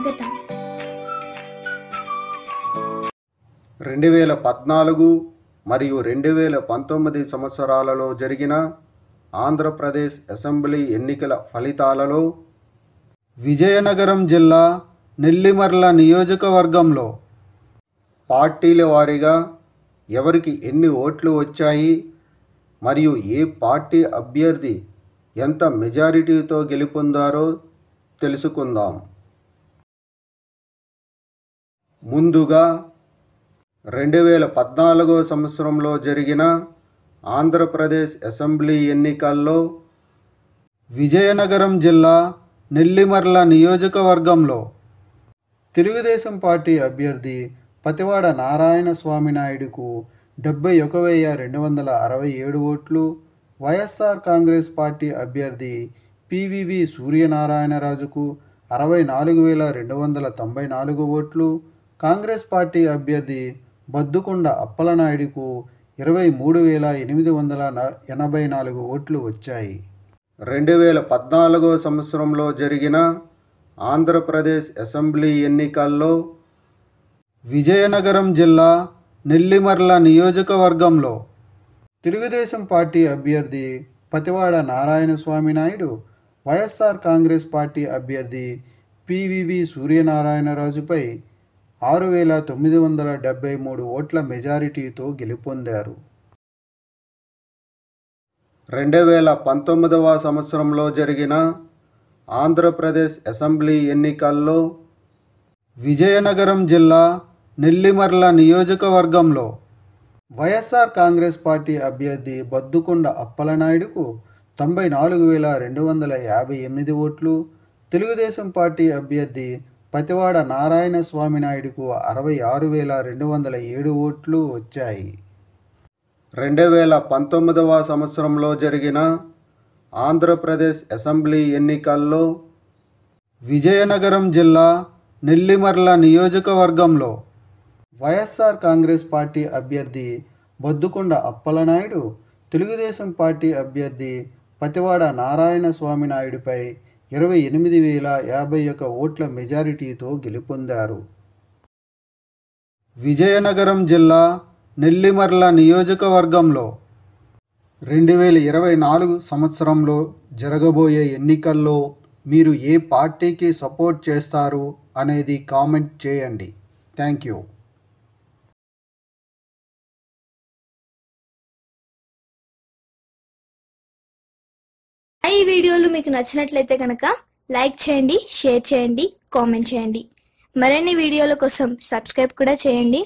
స్వాగతం. 2014 మరియు 2019 సంవత్సరాలలో జరిగిన ఆంధ్రప్రదేశ్ అసెంబ్లీ ఎన్నికల ఫలితాలలో విజయనగరం జిల్లా నెల్లిమర్ల నియోజకవర్గంలో పార్టీల వారీగా ఎవరికి ఎన్ని ఓట్లు వచ్చాయి మరియు ఏ పార్టీ అభ్యర్థి ఎంత మెజారిటీతో గెలుపొందారో తెలుసుకుందాం. ముందుగా 2014 సంవత్సరంలో జరిగిన ఆంధ్రప్రదేశ్ అసెంబ్లీ ఎన్నికల్లో విజయనగరం జిల్లా నెల్లిమర్ల నియోజకవర్గంలో తెలుగుదేశం పార్టీ అభ్యర్థి పతివాడ నారాయణ స్వామి నాయుడుకు 71,267 ఓట్లు, వైఎస్ఆర్ కాంగ్రెస్ పార్టీ అభ్యర్థి పివివి సూర్యనారాయణరాజుకు 64,294 ఓట్లు, కాంగ్రెస్ పార్టీ అభ్యర్థి బద్దుకొండ అప్పలనాయుడుకు 23,884 ఓట్లు వచ్చాయి. 2014 సంవత్సరంలో జరిగిన ఆంధ్రప్రదేశ్ అసెంబ్లీ ఎన్నికల్లో విజయనగరం జిల్లా నెల్లిమర్ల నియోజకవర్గంలో తెలుగుదేశం పార్టీ అభ్యర్థి పతివాడ నారాయణ స్వామి నాయుడు వైఎస్ఆర్ కాంగ్రెస్ పార్టీ అభ్యర్థి పివివి సూర్యనారాయణరాజుపై 6,973 ఓట్ల మెజారిటీతో గెలుపొందారు. 2019 సంవత్సరంలో జరిగిన ఆంధ్రప్రదేశ్ అసెంబ్లీ ఎన్నికల్లో విజయనగరం జిల్లా నెల్లిమర్ల నియోజకవర్గంలో వైఎస్ఆర్ కాంగ్రెస్ పార్టీ అభ్యర్థి బద్దుకొండ అప్పలనాయుడుకు 94,258 ఓట్లు, తెలుగుదేశం పార్టీ అభ్యర్థి పతివాడ నారాయణ స్వామి నాయుడుకు 66,207 ఓట్లు వచ్చాయి. 2019 సంవత్సరంలో జరిగిన ఆంధ్రప్రదేశ్ అసెంబ్లీ ఎన్నికల్లో విజయనగరం జిల్లా నెల్లిమర్ల నియోజకవర్గంలో వైఎస్ఆర్ కాంగ్రెస్ పార్టీ అభ్యర్థి బద్దుకొండ అప్పలనాయుడు తెలుగుదేశం పార్టీ అభ్యర్థి పతివాడ నారాయణ స్వామి నాయుడుపై 28,051 ఓట్ల మెజారిటీతో గెలుపొందారు. విజయనగరం జిల్లా నెల్లిమర్ల నియోజకవర్గంలో 2024 సంవత్సరంలో జరగబోయే ఎన్నికల్లో మీరు ఏ పార్టీకి సపోర్ట్ చేస్తారు అనేది కామెంట్ చేయండి. Thank you. ఈ వీడియోలు మీకు నచ్చినట్లయితే కనుక లైక్ చేయండి, షేర్ చేయండి, కామెంట్ చేయండి. మరిన్ని వీడియోల కోసం సబ్స్క్రైబ్ కూడా చేయండి.